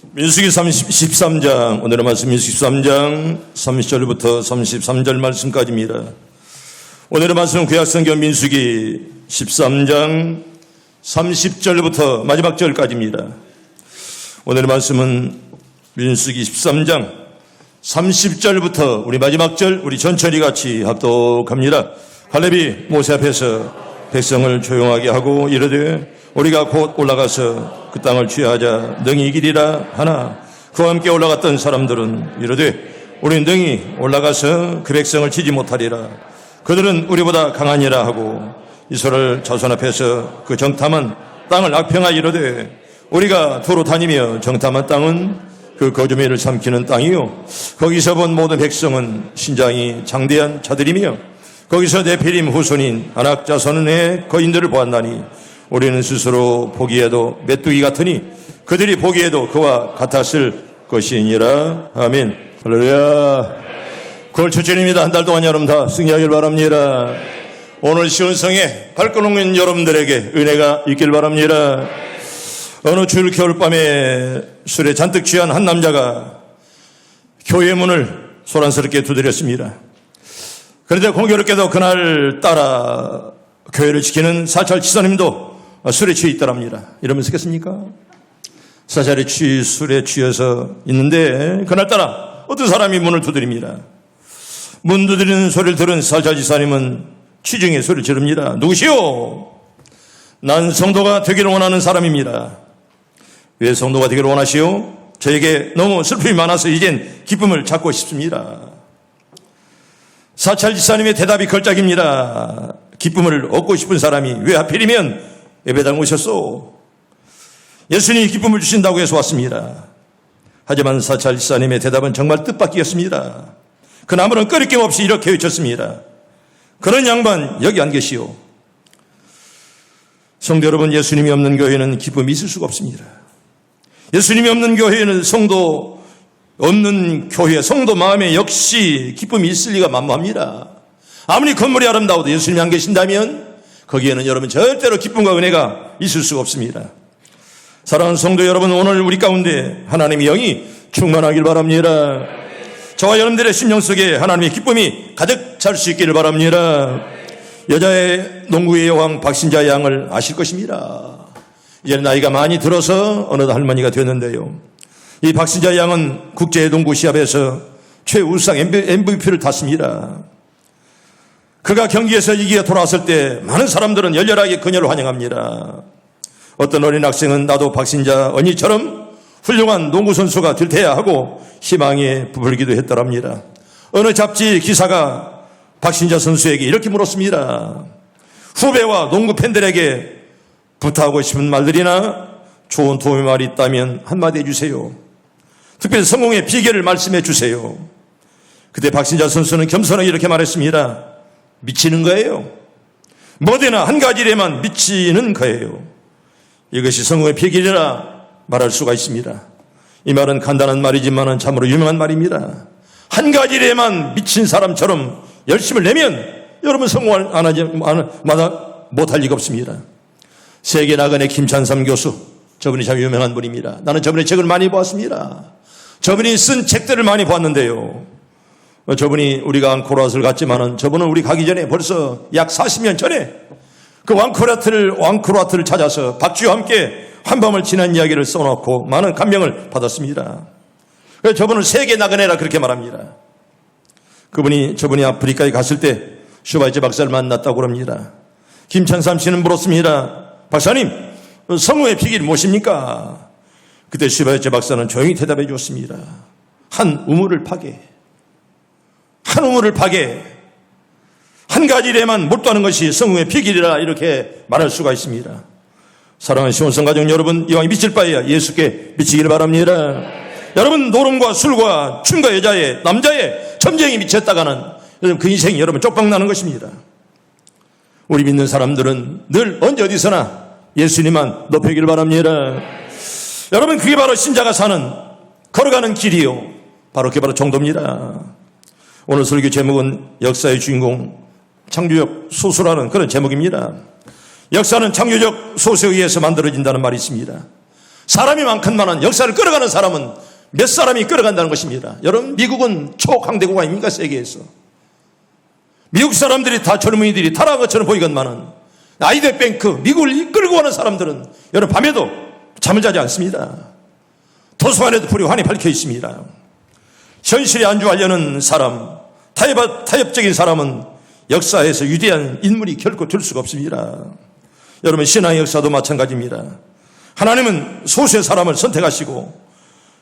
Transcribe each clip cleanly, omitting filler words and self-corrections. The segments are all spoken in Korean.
민수기 13장, 오늘의 말씀 민수기 13장 30절부터 33절 말씀까지입니다. 오늘의 말씀은 구약성경 민수기 13장 30절부터 마지막 절까지입니다. 오늘의 말씀은 민수기 13장 30절부터 우리 마지막 절, 우리 천천히 같이 합독합니다. 갈렙이 모세 앞에서 백성을 조용하게 하고 이르되 우리가 곧 올라가서 그 땅을 취하자 능히 이기리라 하나 그와 함께 올라갔던 사람들은 이르되 우리는 능히 올라가서 그 백성을 치지 못하리라. 그들은 우리보다 강하니라 하고 이스라엘 자손 앞에서 그 정탐한 땅을 악평하여 이르되 우리가 도로 다니며 정탐한 땅은 그 거주민을 삼키는 땅이요 거기서 본 모든 백성은 신장이 장대한 자들이며 거기서 네피림 후손인 아낙 자손의 거인들을 보았나니 우리는 스스로 보기에도 메뚜기 같으니 그들이 보기에도 그와 같았을 것이니라. 아멘. 할렐루야. 9월 첫째입니다. 한 달 동안 여러분 다 승리하길 바랍니다. 오늘 시온성에 발걸음인 여러분들에게 은혜가 있길 바랍니다. 어느 주일 겨울밤에 술에 잔뜩 취한 한 남자가 교회 문을 소란스럽게 두드렸습니다. 그런데 공교롭게도 그날 따라 교회를 지키는 사찰 지사님도 술에 취해 있더랍니다. 이러면 쓰겠습니까? 사찰에 술에 취해서 있는데 그날따라 어떤 사람이 문을 두드립니다. 문 두드리는 소리를 들은 사찰 지사님은 취중에 소리를 지릅니다. 누구시오? 난 성도가 되기를 원하는 사람입니다. 왜 성도가 되기를 원하시오? 저에게 너무 슬픔이 많아서 이젠 기쁨을 찾고 싶습니다. 사찰 지사님의 대답이 걸작입니다. 기쁨을 얻고 싶은 사람이 왜 하필이면 예배당 오셨소? 예수님이 기쁨을 주신다고 해서 왔습니다. 하지만 사찰 지사님의 대답은 정말 뜻밖이었습니다. 그 나무는 끄리낌 없이 이렇게 외쳤습니다. 그런 양반 여기 안 계시오. 성도 여러분, 예수님이 없는 교회는 기쁨이 있을 수가 없습니다. 예수님이 없는 교회는 성도 없는 교회, 성도 마음에 역시 기쁨이 있을 리가 만무합니다. 아무리 건물이 아름다워도 예수님이 안 계신다면 거기에는 여러분 절대로 기쁨과 은혜가 있을 수가 없습니다. 사랑하는 성도 여러분, 오늘 우리 가운데 하나님의 영이 충만하길 바랍니다. 저와 여러분들의 심령 속에 하나님의 기쁨이 가득 찰 수 있기를 바랍니다. 여자의 농구의 여왕 박신자 양을 아실 것입니다. 이제 나이가 많이 들어서 어느덧 할머니가 됐는데요. 이 박신자 양은 국제 농구 시합에서 최우수상 MVP를 탔습니다. 그가 경기에서 이기게 돌아왔을 때 많은 사람들은 열렬하게 그녀를 환영합니다. 어떤 어린 학생은 나도 박신자 언니처럼 훌륭한 농구 선수가 될 테야 하고 희망에 부풀기도 했더랍니다. 어느 잡지 기사가 박신자 선수에게 이렇게 물었습니다. 후배와 농구 팬들에게 부탁하고 싶은 말들이나 좋은 도움의 말이 있다면 한마디 해주세요. 특별히 성공의 비결을 말씀해 주세요. 그때 박신자 선수는 겸손하게 이렇게 말했습니다. 미치는 거예요. 뭐되나 한 가지 일에만 미치는 거예요. 이것이 성공의 비결이라 말할 수가 있습니다. 이 말은 간단한 말이지만 참으로 유명한 말입니다. 한 가지 일에만 미친 사람처럼 열심을 내면 여러분 성공을 못할 리가 없습니다. 세계 나그네 김찬삼 교수, 저분이 참 유명한 분입니다. 나는 저분의 책을 많이 보았습니다. 저분이 쓴 책들을 많이 보았는데요. 저분이 우리가 앙코르왓을 갔지만은 저분은 우리 가기 전에 벌써 약 40년 전에 그 앙코르와트를 찾아서 박쥐와 함께 한밤을 지난 이야기를 써놓고 많은 감명을 받았습니다. 그래서 저분은 세계 나그네라 그렇게 말합니다. 저분이 아프리카에 갔을 때 슈바이처 박사를 만났다고 합니다. 김찬삼 씨는 물었습니다. 박사님, 성공의 비결이 무엇입니까? 그때 슈바이처 박사는 조용히 대답해 주었습니다. 한 우물을 파게. 한 가지 일에만 몰두하는 것이 성공의 비결이라 이렇게 말할 수가 있습니다. 사랑하는 시온성 가족 여러분, 이왕 미칠 바에야 예수께 미치기를 바랍니다. 여러분 노름과 술과 춤과 여자의 남자의 점쟁이 미쳤다가는 그 인생이 여러분 쪽박나는 것입니다. 우리 믿는 사람들은 늘 언제 어디서나 예수님만 높이기를 바랍니다. 여러분 그게 바로 신자가 사는 걸어가는 길이요, 바로 그게 바로 정도입니다. 오늘 설교 제목은 역사의 주인공 창조적 소수라는 그런 제목입니다. 역사는 창조적 소수에 의해서 만들어진다는 말이 있습니다. 사람이 많건만은 역사를 끌어가는 사람은 몇 사람이 끌어간다는 것입니다. 여러분, 미국은 초강대국 아닙니까? 세계에서. 미국 사람들이 다 젊은이들이 타락한 것처럼 보이건만은 아이덴뱅크, 미국을 이끌고 가는 사람들은 여러분 밤에도 잠을 자지 않습니다. 도서관에도 불이 환히 밝혀 있습니다. 현실에 안주하려는 사람, 타협적인 사람은 역사에서 위대한 인물이 결코 될 수가 없습니다. 여러분, 신앙의 역사도 마찬가지입니다. 하나님은 소수의 사람을 선택하시고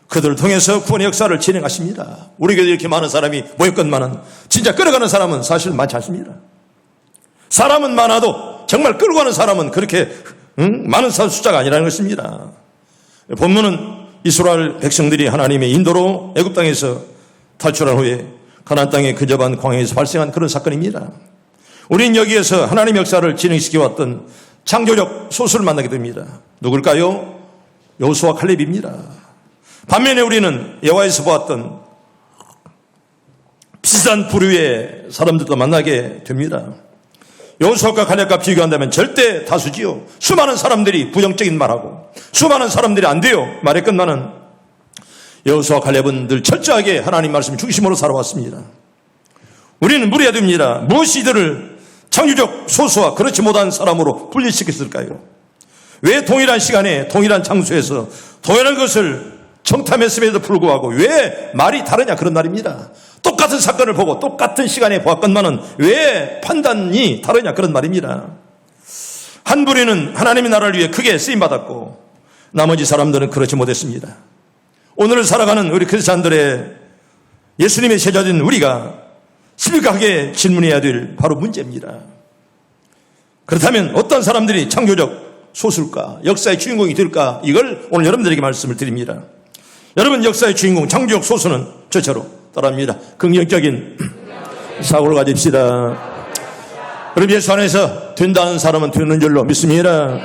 그들을 통해서 구원의 역사를 진행하십니다. 우리 교회에 이렇게 많은 사람이 모였건만은 진짜 끌어가는 사람은 사실 많지 않습니다. 사람은 많아도 정말 끌고 가는 사람은 그렇게 많은 숫자가 아니라는 것입니다. 본문은 이스라엘 백성들이 하나님의 인도로 애굽 땅에서 탈출한 후에 가나안 땅에 근접한 광야에서 발생한 그런 사건입니다. 우리는 여기에서 하나님의 역사를 진행시켜왔던 창조적 소수를 만나게 됩니다. 누굴까요? 여호수아 칼렙입니다. 반면에 우리는 여호와에서 보았던 비슷한 부류의 사람들도 만나게 됩니다. 여호수아과 칼렙과 비교한다면 절대 다수지요. 수많은 사람들이 부정적인 말하고 수많은 사람들이 안 돼요 말했건만은 여호수아 칼렙은 늘 철저하게 하나님 말씀 중심으로 살아왔습니다. 우리는 물어야 됩니다. 무엇이 이들을 창조적 소수와 그렇지 못한 사람으로 분리시켰을까요? 왜 동일한 시간에 동일한 장소에서 동일한 것을 청탐했음에도 불구하고 왜 말이 다르냐 그런 말입니다. 똑같은 사건을 보고 똑같은 시간에 보았건만은 왜 판단이 다르냐 그런 말입니다. 한 부류는 하나님의 나라를 위해 크게 쓰임받았고 나머지 사람들은 그렇지 못했습니다. 오늘을 살아가는 우리 크리스찬들의 예수님의 제자된 우리가 심각하게 질문해야 될 바로 문제입니다. 그렇다면 어떤 사람들이 창조적 소수일까? 역사의 주인공이 될까? 이걸 오늘 여러분들에게 말씀을 드립니다. 여러분, 역사의 주인공 창조적 소수는 저처럼 따라합니다. 긍정적인 사고를 가집시다. 여러분, 예수 안에서 된다는 사람은 되는 줄로 믿습니다.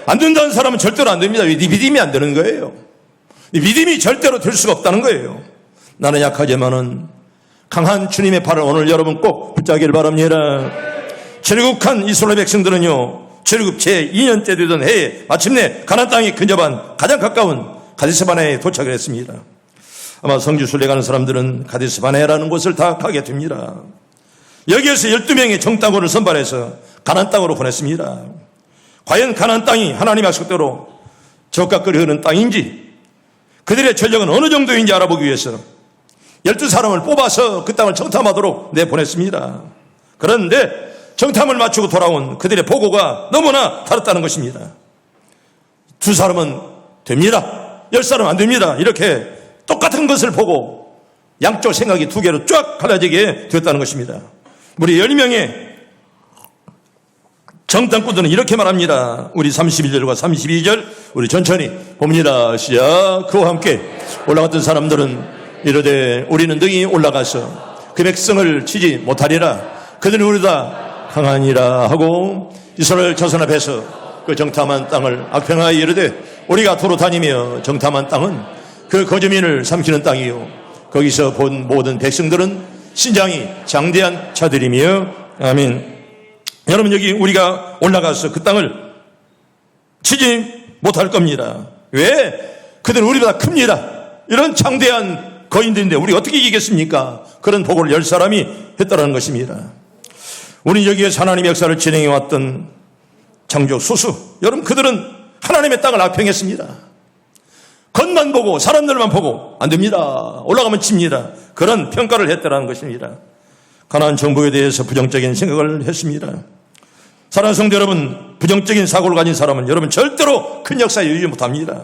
안 된다는 사람은 절대로 안 됩니다. 네 믿음이 안 되는 거예요. 네 믿음이 절대로 될 수가 없다는 거예요. 나는 약하지만은 강한 주님의 팔을 오늘 여러분 꼭 붙잡기를 바랍니다. 출애굽한 이스라엘 백성들은요, 출애굽 제2년 때 되던 해에 마침내 가나안 땅에 근접한 가장 가까운 가데스바네에 도착을 했습니다. 아마 성지 순례 가는 사람들은 가데스바네라는 곳을 다 가게 됩니다. 여기에서 12명의 정탐꾼을 선발해서 가나안 땅으로 보냈습니다. 과연 가나안 땅이 하나님의 약속대로 적과 흐르는 땅인지 그들의 전력은 어느 정도인지 알아보기 위해서 12사람을 뽑아서 그 땅을 정탐하도록 내보냈습니다. 그런데 정탐을 마치고 돌아온 그들의 보고가 너무나 다르다는 것입니다. 2사람은 됩니다. 10사람은 안 됩니다. 이렇게 똑같은 것을 보고 양쪽 생각이 2개로 쫙 갈라지게 되었다는 것입니다. 우리 10명의 정탐꾼들은 이렇게 말합니다. 우리 31절과 32절 우리 천천히 봅니다. 시작. 그와 함께 올라갔던 사람들은 이르되 우리는 능히 올라가서 그 백성을 치지 못하리라. 그들은 우리보다 강하니라 하고 이스라엘 자손 앞에서 그 정탐한 땅을 악평하여 이르되 우리가 도로 다니며 정탐한 땅은 그 거주민을 삼키는 땅이요 거기서 본 모든 백성들은 신장이 장대한 자들이며 아멘. 여러분, 여기 우리가 올라가서 그 땅을 치지 못할 겁니다. 왜? 그들은 우리보다 큽니다. 이런 장대한 거인들인데 우리 어떻게 이기겠습니까? 그런 보고를 10사람이 했다는 것입니다. 우리 여기에서 하나님의 역사를 진행해왔던 창조 소수, 여러분 그들은 하나님의 땅을 악평했습니다. 겉만 보고 사람들만 보고 안 됩니다. 올라가면 칩니다. 그런 평가를 했다는 것입니다. 가나안 정부에 대해서 부정적인 생각을 했습니다. 사랑하는 성도 여러분, 부정적인 사고를 가진 사람은 여러분 절대로 큰 역사에 이르지 못합니다.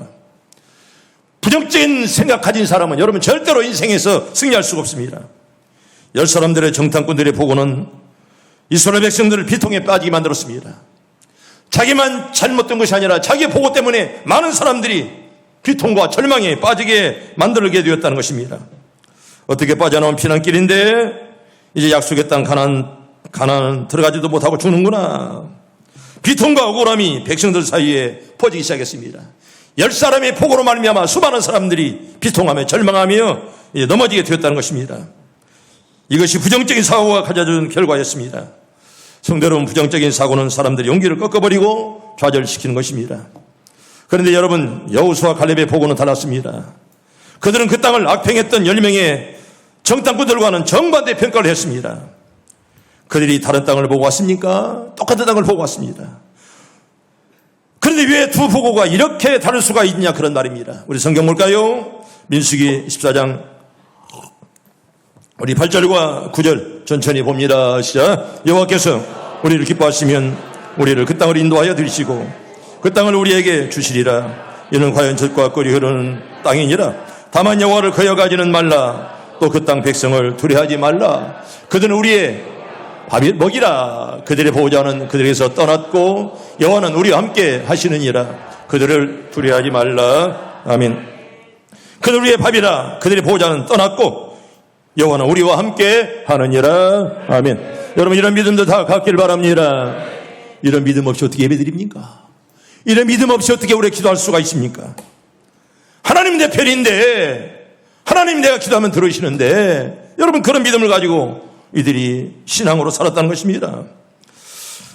부정적인 생각 가진 사람은 여러분 절대로 인생에서 승리할 수가 없습니다. 10사람들의 정탐꾼들의 보고는 이스라엘 백성들을 비통에 빠지게 만들었습니다. 자기만 잘못된 것이 아니라 자기의 보고 때문에 많은 사람들이 비통과 절망에 빠지게 만들게 되었다는 것입니다. 어떻게 빠져나온 피난길인데 이제 약속의 땅 가나안 들어가지도 못하고 죽는구나. 비통과 억울함이 백성들 사이에 퍼지기 시작했습니다. 10사람의 폭우로 말미암아 수많은 사람들이 비통하며 절망하며 이제 넘어지게 되었다는 것입니다. 이것이 부정적인 사고가 가져준 결과였습니다. 성도 여러분, 부정적인 사고는 사람들의 용기를 꺾어버리고 좌절시키는 것입니다. 그런데 여러분, 여호수아 갈렙의 보고는 달랐습니다. 그들은 그 땅을 악평했던 10명의 정탐꾼들과는 정반대 평가를 했습니다. 그들이 다른 땅을 보고 왔습니까? 똑같은 땅을 보고 왔습니다. 그런데 왜 두 보고가 이렇게 다를 수가 있냐, 그런 말입니다. 우리 성경 볼까요? 민수기 14장 우리 8절과 9절 천천히 봅니다. 시작. 여호와께서 우리를 기뻐하시면 우리를 그 땅을 인도하여 들이시고 그 땅을 우리에게 주시리라. 이는 과연 젖과 꿀이 흐르는 땅이니라. 다만 여호와를 거역하지는 말라. 또 그 땅 백성을 두려워하지 말라. 그들은 우리의 밥이 먹이라. 그들의 보호자는 그들에게서 떠났고 여호와는 우리와 함께 하시느니라. 그들을 두려워하지 말라. 아멘. 그들 우리의 밥이라. 그들의 보호자는 떠났고 여호와는 우리와 함께 하느니라. 아멘. 여러분, 이런 믿음도 다 갖길 바랍니다. 이런 믿음 없이 어떻게 예배드립니까? 이런 믿음 없이 어떻게 우리 기도할 수가 있습니까? 하나님 내 편인데, 하나님 내가 기도하면 들으시는데, 여러분 그런 믿음을 가지고 이들이 신앙으로 살았다는 것입니다.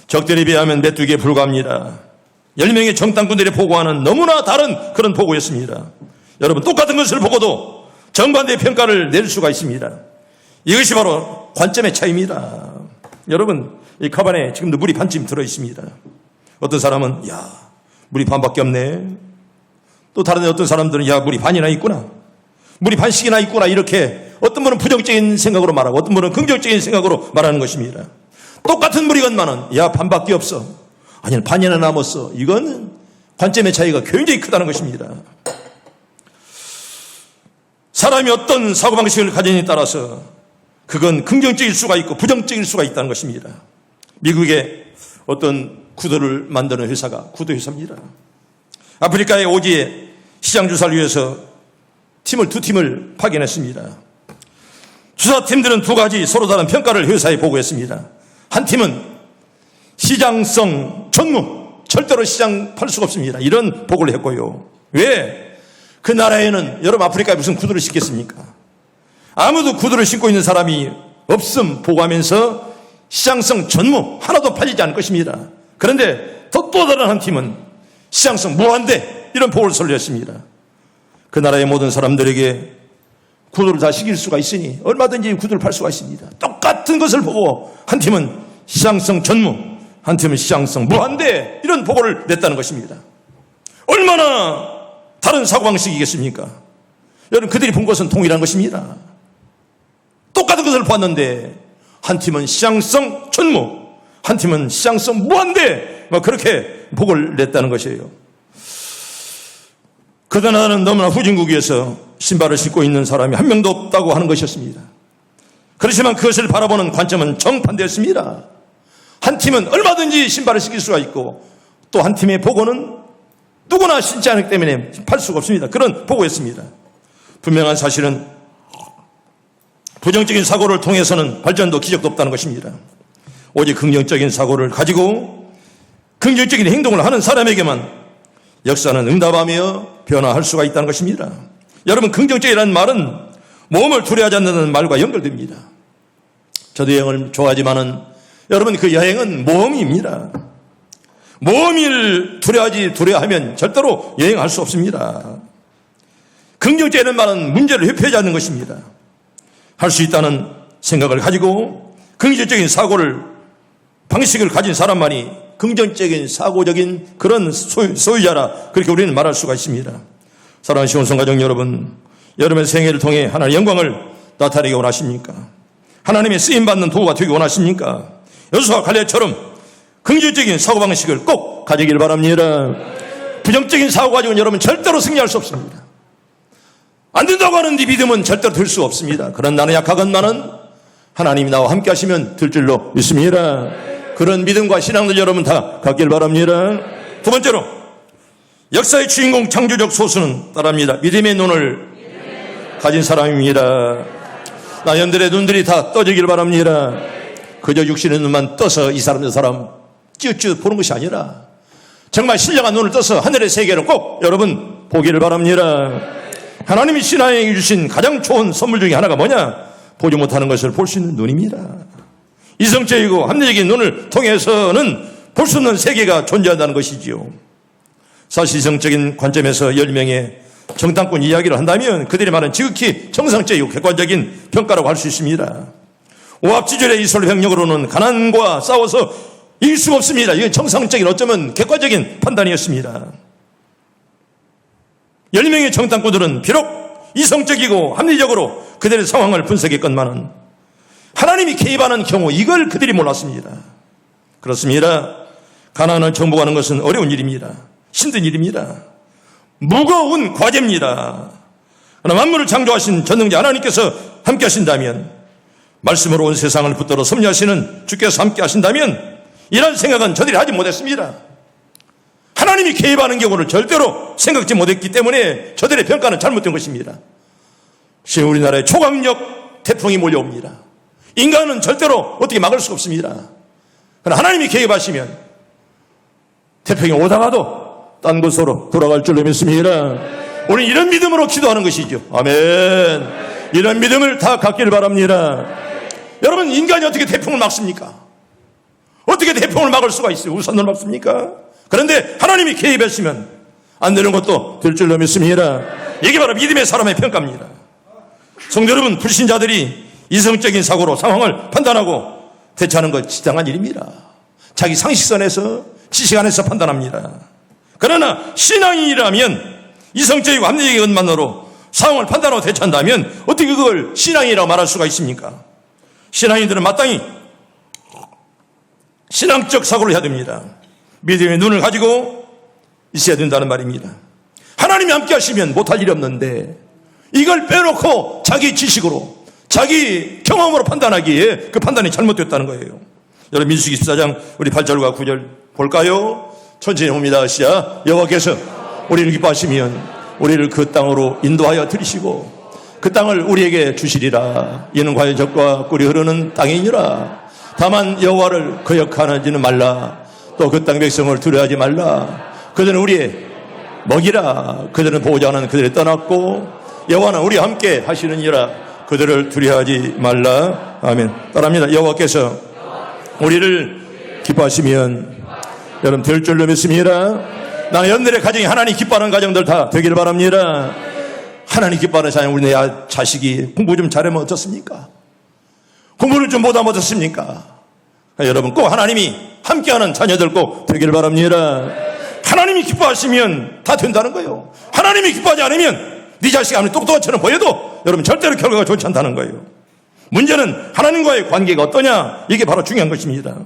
적들에 비하면 메뚜기에 불과합니다. 10명의 정탐꾼들이 보고하는 너무나 다른 그런 보고였습니다. 여러분, 똑같은 것을 보고도 정반대의 평가를 낼 수가 있습니다. 이것이 바로 관점의 차이입니다. 여러분, 이 가방에 지금도 물이 반쯤 들어있습니다. 어떤 사람은 야, 물이 반밖에 없네. 또 다른 어떤 사람들은 야, 물이 반이나 있구나, 물이 반씩이나 있구나, 이렇게 어떤 분은 부정적인 생각으로 말하고 어떤 분은 긍정적인 생각으로 말하는 것입니다. 똑같은 물이건만은 야, 반밖에 없어, 아니 반이나 남았어. 이건 관점의 차이가 굉장히 크다는 것입니다. 사람이 어떤 사고방식을 가지느냐에 따라서 그건 긍정적일 수가 있고 부정적일 수가 있다는 것입니다. 미국의 어떤 구두를 만드는 회사가 구두회사입니다. 아프리카의 오지에 시장 조사를 위해서 두 팀을 파견했습니다. 조사팀들은 두 가지 서로 다른 평가를 회사에 보고했습니다. 한 팀은 시장성 전무, 절대로 시장 팔 수가 없습니다, 이런 보고를 했고요. 왜? 그 나라에는 여러분 아프리카에 무슨 구두를 신겠습니까? 아무도 구두를 신고 있는 사람이 없음 보고하면서 시장성 전무, 하나도 팔리지 않을 것입니다. 그런데 또 다른 한 팀은 시장성 무한대, 이런 보고를 설렸습니다. 그 나라의 모든 사람들에게 구두를 다 신길 수가 있으니 얼마든지 구두를 팔 수가 있습니다. 똑같은 것을 보고 한 팀은 시장성 전무, 한 팀은 시장성 무한대, 이런 보고를 냈다는 것입니다. 얼마나 다른 사고방식이겠습니까? 여러분, 그들이 본 것은 동일한 것입니다. 똑같은 것을 봤는데 한 팀은 시장성 전무, 한 팀은 시장성 무한대, 그렇게 보고를 냈다는 것이에요. 그 나라는 너무나 후진국이어서 신발을 신고 있는 사람이 한 명도 없다고 하는 것이었습니다. 그렇지만 그것을 바라보는 관점은 정반대였습니다. 한 팀은 얼마든지 신발을 신길 수가 있고 또 한 팀의 보고는 누구나 신지 않기 때문에 팔 수가 없습니다. 그런 보고였습니다. 분명한 사실은 부정적인 사고를 통해서는 발전도 기적도 없다는 것입니다. 오직 긍정적인 사고를 가지고 긍정적인 행동을 하는 사람에게만 역사는 응답하며 변화할 수가 있다는 것입니다. 여러분, 긍정적이라는 말은 모험을 두려워하지 않는 말과 연결됩니다. 저도 여행을 좋아하지만은 여러분, 그 여행은 모험입니다. 모험을 두려워하면 절대로 여행할 수 없습니다. 긍정적이라는 말은 문제를 회피하지 않는 것입니다. 할 수 있다는 생각을 가지고 긍정적인 방식을 가진 사람만이 긍정적인 사고적인 그런 소유자라, 그렇게 우리는 말할 수가 있습니다. 사랑하는 시온성 가족 여러분, 여러분의 생애를 통해 하나님의 영광을 나타내기 원하십니까? 하나님의 쓰임받는 도구가 되기 원하십니까? 여호수아 갈렙처럼 긍정적인 사고방식을 꼭 가지길 바랍니다. 부정적인 사고 가지고는 여러분 절대로 승리할 수 없습니다. 안 된다고 하는 네 믿음은 절대로 들 수 없습니다. 그런 나는 약하건만은 하나님이 나와 함께 하시면 들 줄로 믿습니다. 그런 믿음과 신앙들 여러분 다 갖길 바랍니다. 두 번째로, 역사의 주인공 창조적 소수는 따라합니다. 믿음의 눈을 가진 사람입니다. 나연들의 눈들이 다 떠지길 바랍니다. 그저 육신의 눈만 떠서 이 사람 저 사람 찌웃찌웃 보는 것이 아니라 정말 신령한 눈을 떠서 하늘의 세계를 꼭 여러분 보기를 바랍니다. 하나님이 신하에게 주신 가장 좋은 선물 중에 하나가 뭐냐? 보지 못하는 것을 볼 수 있는 눈입니다. 이성적이고 합리적인 눈을 통해서는 볼 수 없는 세계가 존재한다는 것이지요. 사실성적인 관점에서 10명의 정당권 이야기를 한다면 그들이 말하는 지극히 정상적이고 객관적인 평가라고 할 수 있습니다. 오합지졸의 이스라엘 병력으로는 가나안과 싸워서 이길 수가 없습니다. 이건 정상적인 어쩌면 객관적인 판단이었습니다. 10명의 정당권들은 비록 이성적이고 합리적으로 그들의 상황을 분석했건만은 하나님이 개입하는 경우 이걸 그들이 몰랐습니다. 그렇습니다. 가나안을 정복하는 것은 어려운 일입니다. 힘든 일입니다. 무거운 과제입니다. 그러나 만물을 창조하신 전능자 하나님께서 함께 하신다면, 말씀으로 온 세상을 붙들어 섭리하시는 주께서 함께 하신다면 이런 생각은 저들이 하지 못했습니다. 하나님이 개입하는 경우를 절대로 생각지 못했기 때문에 저들의 평가는 잘못된 것입니다. 지금 우리나라에 초강력 태풍이 몰려옵니다. 인간은 절대로 어떻게 막을 수가 없습니다. 그러나 하나님이 개입하시면 태풍이 오다가도 딴 곳으로 돌아갈 줄로 믿습니다. 우리는 이런 믿음으로 기도하는 것이죠. 아멘. 이런 믿음을 다 갖기를 바랍니다. 여러분, 인간이 어떻게 태풍을 막습니까? 어떻게 태풍을 막을 수가 있어요? 우산을 막습니까? 그런데 하나님이 개입했으면 안 되는 것도 될 줄로 믿습니다. 이게 바로 믿음의 사람의 평가입니다. 성도 여러분, 불신자들이 이성적인 사고로 상황을 판단하고 대처하는 것 지당한 일입니다. 자기 상식선에서 지식 안에서 판단합니다. 그러나 신앙인이라면 이성적이고 합리적인 것만으로 상황을 판단하고 대처한다면 어떻게 그걸 신앙이라고 말할 수가 있습니까? 신앙인들은 마땅히 신앙적 사고를 해야 됩니다. 믿음의 눈을 가지고 있어야 된다는 말입니다. 하나님이 함께 하시면 못할 일이 없는데 이걸 빼놓고 자기 지식으로 자기 경험으로 판단하기에 그 판단이 잘못됐다는 거예요. 여러분, 민수기 14장 우리 8절과 9절 볼까요? 천천히 봅니다. 시작. 여호와께서 우리를 기뻐하시면 우리를 그 땅으로 인도하여 들이시고 그 땅을 우리에게 주시리라. 이는 과연 젖과 꿀이 흐르는 땅이니라. 다만 여호와를 거역하지는 말라. 또 그 땅 백성을 두려워하지 말라. 그들은 우리의 먹이라. 그들은 보호자 하나는 그들을 떠났고 여호와는 우리와 함께 하시느니라. 그들을 두려워하지 말라. 아멘. 따라합니다. 여호와께서 우리를 기뻐하시면 여러분 될 줄로 믿습니다. 나는 여러분들의 가정이 하나님 기뻐하는 가정들 다 되기를 바랍니다. 하나님 기뻐하는 자녀, 우리 내 자식이 공부 좀 잘하면 어떻습니까? 공부를 좀 못하면 어떻습니까? 여러분, 꼭 하나님이 함께하는 자녀들 꼭 되기를 바랍니다. 하나님이 기뻐하시면 다 된다는 거예요. 하나님이 기뻐하지 않으면 네 자식이 아무리 똑똑한처럼 보여도 여러분 절대로 결과가 좋지 않다는 거예요. 문제는 하나님과의 관계가 어떠냐, 이게 바로 중요한 것입니다.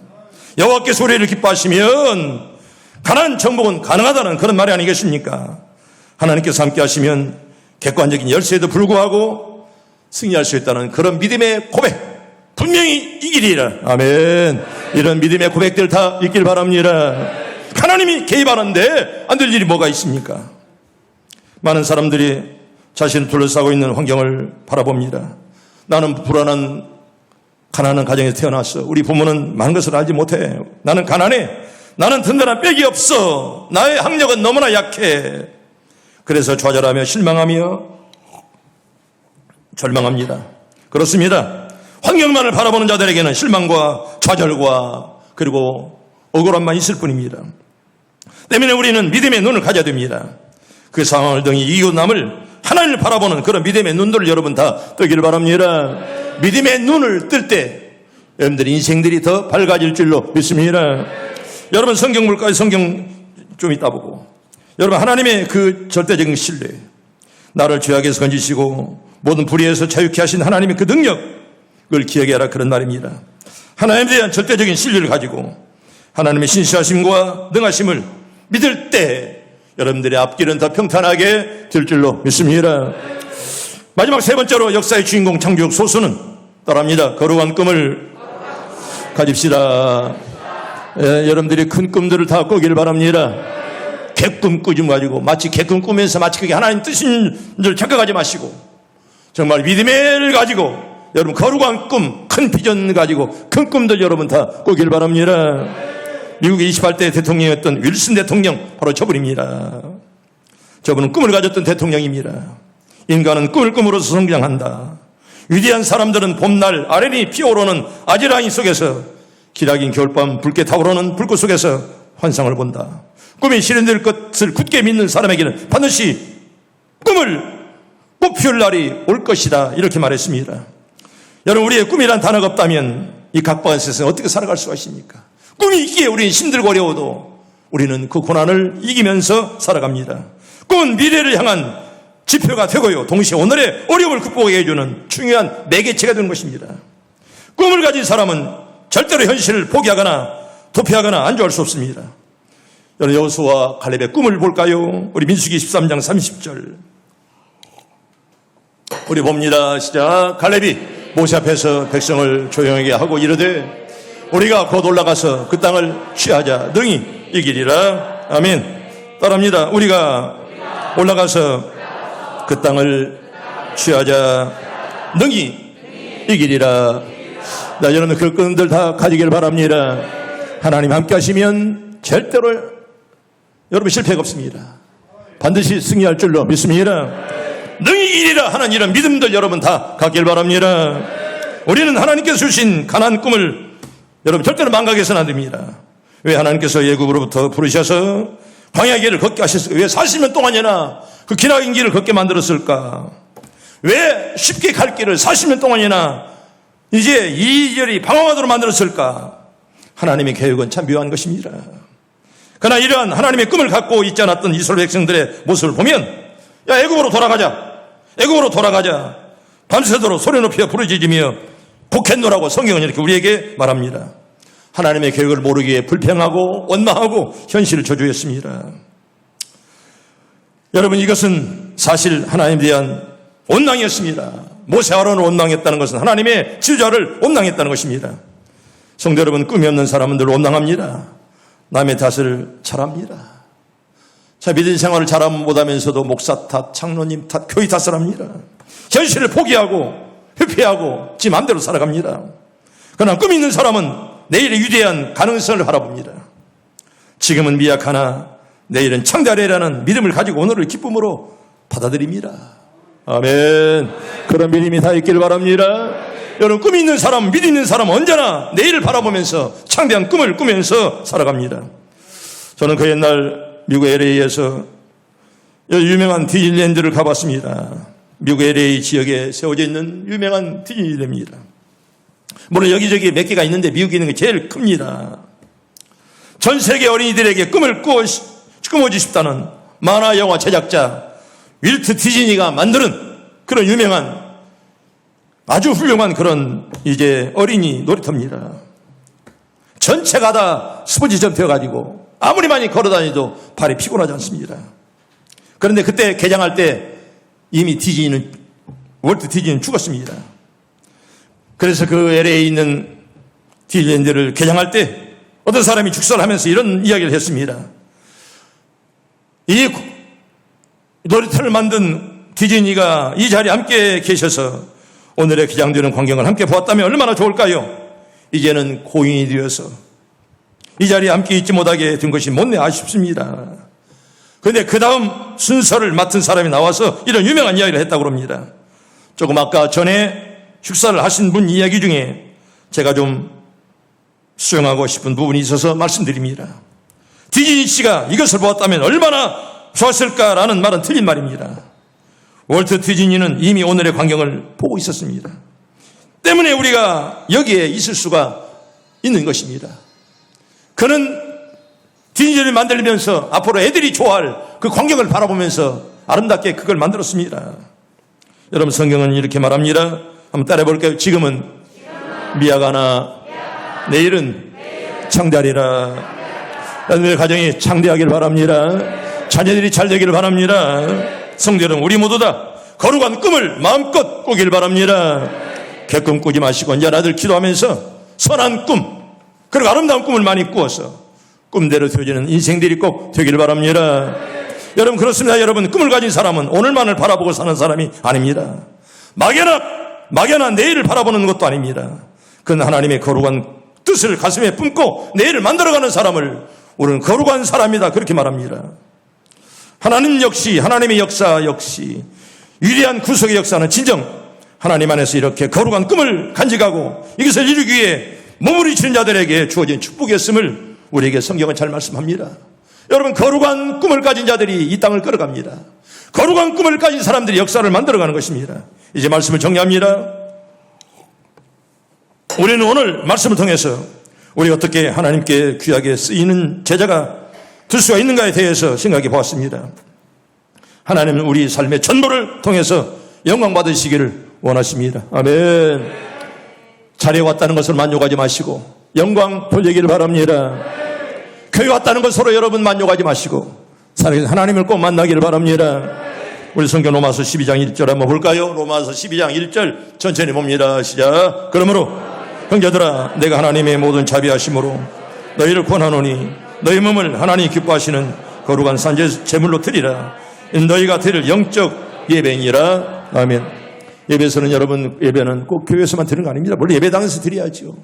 여호와께서 우리를 기뻐하시면 가나안 정복은 가능하다는 그런 말이 아니겠습니까? 하나님께서 함께 하시면 객관적인 열쇠에도 불구하고 승리할 수 있다는 그런 믿음의 고백, 분명히 이기리라. 아멘. 이런 믿음의 고백들 다 있길 바랍니다. 하나님이 개입하는데 안 될 일이 뭐가 있습니까? 많은 사람들이 자신을 둘러싸고 있는 환경을 바라봅니다. 나는 불안한 가난한 가정에서 태어났어. 우리 부모는 많은 것을 알지 못해. 나는 가난해. 나는 든든한 빽이 없어. 나의 학력은 너무나 약해. 그래서 좌절하며 실망하며 절망합니다. 그렇습니다. 환경만을 바라보는 자들에게는 실망과 좌절과 그리고 억울함만 있을 뿐입니다. 때문에 우리는 믿음의 눈을 가져야 됩니다. 그 상황을 등이 이기고 남을 하나님을 바라보는 그런 믿음의 눈들을 여러분 다 뜨기를 바랍니다. 믿음의 눈을 뜰 때 여러분들의 인생들이 더 밝아질 줄로 믿습니다. 여러분, 성경 볼까요? 성경 좀 이따 보고. 여러분, 하나님의 그 절대적인 신뢰, 나를 죄악에서 건지시고 모든 불의에서 자유케 하신 하나님의 그 능력을 기억해라, 그런 말입니다. 하나님에 대한 절대적인 신뢰를 가지고 하나님의 신실하심과 능하심을 믿을 때 여러분들의 앞길은 더 평탄하게 될 줄로 믿습니다. 마지막 세 번째로 역사의 주인공 창조국 소수는 따라합니다. 거룩한 꿈을 가집시다. 여러분들이 큰 꿈들을 다 꾸기를 바랍니다. 개꿈 꾸지 마시고 마치 개꿈 꾸면서 마치 그게 하나님 뜻인 줄 착각하지 마시고 정말 믿음을 가지고 여러분 거룩한 꿈, 큰 비전 가지고 큰 꿈들 여러분 다 꾸기를 바랍니다. 미국의 28대 대통령이었던 윌슨 대통령, 바로 저분입니다. 저분은 꿈을 가졌던 대통령입니다. 인간은 꿈을 꿈으로써 성장한다. 위대한 사람들은 봄날 아련히 피어오르는 아지랑이 속에서 기나긴 겨울밤 붉게 타오르는 불꽃 속에서 환상을 본다. 꿈이 실현될 것을 굳게 믿는 사람에게는 반드시 꿈을 꽃피울 날이 올 것이다, 이렇게 말했습니다. 여러분, 우리의 꿈이란 단어가 없다면 이 각박한 세상에 어떻게 살아갈 수가 있습니까? 꿈이 있기에 우리는 힘들고 어려워도 우리는 그 고난을 이기면서 살아갑니다. 꿈은 미래를 향한 지표가 되고요, 동시에 오늘의 어려움을 극복하게 해주는 중요한 매개체가 되는 것입니다. 꿈을 가진 사람은 절대로 현실을 포기하거나 도피하거나 안주할 수 없습니다. 여러분, 여호수아와 갈렙의 꿈을 볼까요? 우리 민수기 13장 30절 우리 봅니다. 시작. 갈렙이 모세 앞에서 백성을 조용하게 하고 이르되 우리가 곧 올라가서 그 땅을 취하자 능히 이기리라. 아멘. 따라합니다. 우리가 올라가서 그 땅을 취하자 능히 이기리라. 자, 여러분, 그 끈들 다 가지길 바랍니다. 하나님 함께 하시면 절대로 여러분 실패가 없습니다. 반드시 승리할 줄로 믿습니다. 능히 이기리라 하는 이런 믿음들 여러분 다 갖길 바랍니다. 우리는 하나님께서 주신 가나안 꿈을 여러분 절대로 망각해서는 안 됩니다. 왜 하나님께서 애굽으로부터 부르셔서 광야 길을 걷게 하셨을까? 왜 40년 동안이나 그 기나긴 길을 걷게 만들었을까? 왜 쉽게 갈 길을 40년 동안이나 이제 이리저리 방황하도록 만들었을까? 하나님의 계획은 참 묘한 것입니다. 그러나 이러한 하나님의 꿈을 갖고 있지 않았던 이스라엘 백성들의 모습을 보면, 야, 애굽으로 돌아가자, 애굽으로 돌아가자, 밤새도록 소리 높여 부르짖으며 복했노라고 성경은 이렇게 우리에게 말합니다. 하나님의 계획을 모르기에 불평하고 원망하고 현실을 저주했습니다. 여러분, 이것은 사실 하나님에 대한 원망이었습니다. 모세 아론을 원망했다는 것은 하나님의 지도자를 원망했다는 것입니다. 성도 여러분, 꿈이 없는 사람은 늘 원망합니다. 남의 탓을 잘합니다. 자, 믿음 생활을 잘하면 못하면서도 목사 탓, 장로님 탓, 교회 탓을 합니다. 현실을 포기하고 회피하고 지 마음대로 살아갑니다. 그러나 꿈이 있는 사람은 내일의 위대한 가능성을 바라봅니다. 지금은 미약하나 내일은 창대하리라는 믿음을 가지고 오늘을 기쁨으로 받아들입니다. 아멘. 그런 믿음이 다 있길 바랍니다. 여러분, 꿈이 있는 사람, 믿음 있는 사람은 언제나 내일을 바라보면서 창대한 꿈을 꾸면서 살아갑니다. 저는 그 옛날 미국 LA에서 유명한 디즈니랜드를 가봤습니다. 미국 LA 지역에 세워져 있는 유명한 디즈니랜드입니다. 물론 여기저기 몇 개가 있는데 미국에 있는 게 제일 큽니다. 전 세계 어린이들에게 꿈을 꾸며주십다는 만화 영화 제작자 윌트 디즈니가 만드는 그런 유명한 아주 훌륭한 그런 이제 어린이 놀이터입니다. 전체가 다 스포츠점 되어가지고 아무리 많이 걸어다니도 발이 피곤하지 않습니다. 그런데 그때 개장할 때 이미 월트 디즈니는 죽었습니다. 그래서 그 LA에 있는 디즈니랜드를 개장할 때 어떤 사람이 축사하면서 이런 이야기를 했습니다. 이 놀이터를 만든 디즈니가 이 자리에 함께 계셔서 오늘의 개장되는 광경을 함께 보았다면 얼마나 좋을까요? 이제는 고인이 되어서 이 자리에 함께 있지 못하게 된 것이 못내 아쉽습니다. 그런데 그 다음 순서를 맡은 사람이 나와서 이런 유명한 이야기를 했다고 합니다. 조금 아까 전에 축사를 하신 분 이야기 중에 제가 좀 수용하고 싶은 부분이 있어서 말씀드립니다. 디즈니 씨가 이것을 보았다면 얼마나 좋았을까라는 말은 틀린 말입니다. 월트 디즈니는 이미 오늘의 광경을 보고 있었습니다. 때문에 우리가 여기에 있을 수가 있는 것입니다. 그는 디즈니를 만들면서 앞으로 애들이 좋아할 그 광경을 바라보면서 아름답게 그걸 만들었습니다. 여러분, 성경은 이렇게 말합니다. 한번 따라해 볼까요? 지금은 미약하나 내일은 창대하리라. 여러분의 가정이 창대하길 바랍니다. 자녀들이 잘 되기를 바랍니다. 성도 여러분, 우리 모두 다 거룩한 꿈을 마음껏 꾸길 바랍니다. 개꿈 꾸지 마시고 이제 나들 기도하면서 선한 꿈, 그리고 아름다운 꿈을 많이 꾸어서 꿈대로 되어지는 인생들이 꼭 되기를 바랍니다. 여러분, 그렇습니다. 여러분, 꿈을 가진 사람은 오늘만을 바라보고 사는 사람이 아닙니다. 막연한 내일을 바라보는 것도 아닙니다. 그건 하나님의 거룩한 뜻을 가슴에 품고 내일을 만들어가는 사람을 우리는 거룩한 사람이다, 그렇게 말합니다. 하나님 역시, 하나님의 역사 역시 위대한 구속의 역사는 진정 하나님 안에서 이렇게 거룩한 꿈을 간직하고 이것을 이루기 위해 몸을 잊히는 자들에게 주어진 축복이었음을 우리에게 성경은 잘 말씀합니다. 여러분, 거룩한 꿈을 가진 자들이 이 땅을 끌어갑니다. 거룩한 꿈을 가진 사람들이 역사를 만들어가는 것입니다. 이제 말씀을 정리합니다. 우리는 오늘 말씀을 통해서 우리 어떻게 하나님께 귀하게 쓰이는 제자가 될 수가 있는가에 대해서 생각해 보았습니다. 하나님은 우리 삶의 전부를 통해서 영광 받으시기를 원하십니다. 아멘. 자리에 왔다는 것을 만족하지 마시고 영광 돌리기를 바랍니다. 교회 왔다는 것으로 여러분 만족하지 마시고 살아계신 하나님을 꼭 만나기를 바랍니다. 우리 성경 로마서 12장 1절 한번 볼까요? 로마서 12장 1절 천천히 봅니다. 시작. 그러므로 형제들아, 내가 하나님의 모든 자비하심으로 너희를 권하노니 너희 몸을 하나님이 기뻐하시는 거룩한 산재 제물로 드리라. 너희가 드릴 영적 예배니라. 아멘. 예배에서는 여러분, 예배는 꼭 교회에서만 드리는 거 아닙니다. 물론 예배당에서 드려야죠.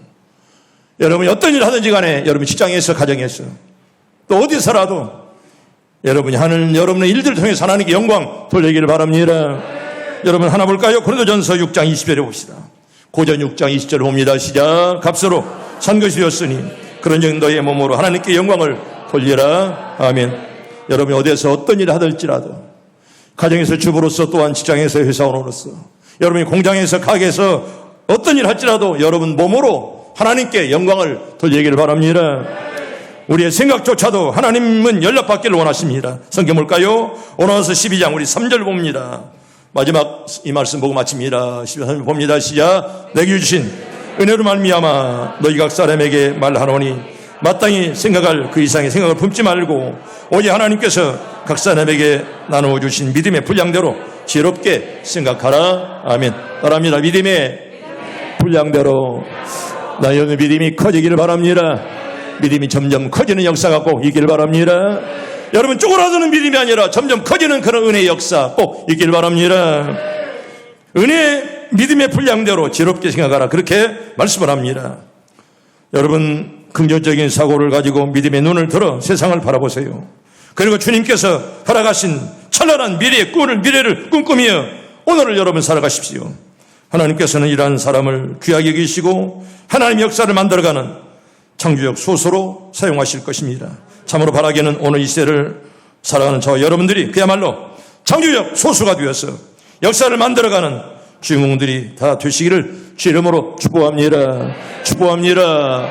여러분이 어떤 일을 하든지 간에 여러분 직장에서, 가정에서, 또 어디서라도 여러분이 하는 여러분의 일들을 통해서 하나님께 영광 돌리기를 바랍니다. 여러분 하나 볼까요? 고린도전서 6장 20절에 봅시다. 고전 6장 20절을 봅니다. 시작. 값으로 산 것이 되었으니 그런즉 너희의 몸으로 하나님께 영광을 돌리라. 아멘. 여러분이 어디에서 어떤 일을 하든지라도, 가정에서 주부로서, 또한 직장에서 회사원으로서, 여러분이 공장에서, 가게에서 어떤 일을 할지라도 여러분 몸으로 하나님께 영광을 돌리기를 바랍니다. 우리의 생각조차도 하나님은 연락받기를 원하십니다. 성경 볼까요? 로마서 12장 우리 3절 봅니다. 마지막 이 말씀 보고 마칩니다. 13절 봅니다. 시작. 내게 주신 은혜로 말미암아 너희 각 사람에게 말하노니 마땅히 생각할 그 이상의 생각을 품지 말고 오직 하나님께서 각 사람에게 나누어 주신 믿음의 분량대로 지혜롭게 생각하라. 아멘. 따라합니다. 믿음의 분량대로 나의 믿음이 커지기를 바랍니다. 믿음이 점점 커지는 역사가 꼭 있기를 바랍니다. 여러분, 쪼그라드는 믿음이 아니라 점점 커지는 그런 은혜의 역사 꼭 있기를 바랍니다. 은혜의 믿음의 분량대로 지혜롭게 생각하라. 그렇게 말씀을 합니다. 여러분, 긍정적인 사고를 가지고 믿음의 눈을 들어 세상을 바라보세요. 그리고 주님께서 허락하신 찬란한 미래를 꿈꾸며 오늘을 여러분 살아가십시오. 하나님께서는 이러한 사람을 귀하게 여기시고 하나님 역사를 만들어가는 창조적 소수로 사용하실 것입니다. 참으로 바라기는 오늘 이 시대를 살아가는 저와 여러분들이 그야말로 창조적 소수가 되어서 역사를 만들어가는 주인공들이 다 되시기를 주 이름으로 축복합니다. 축복합니다.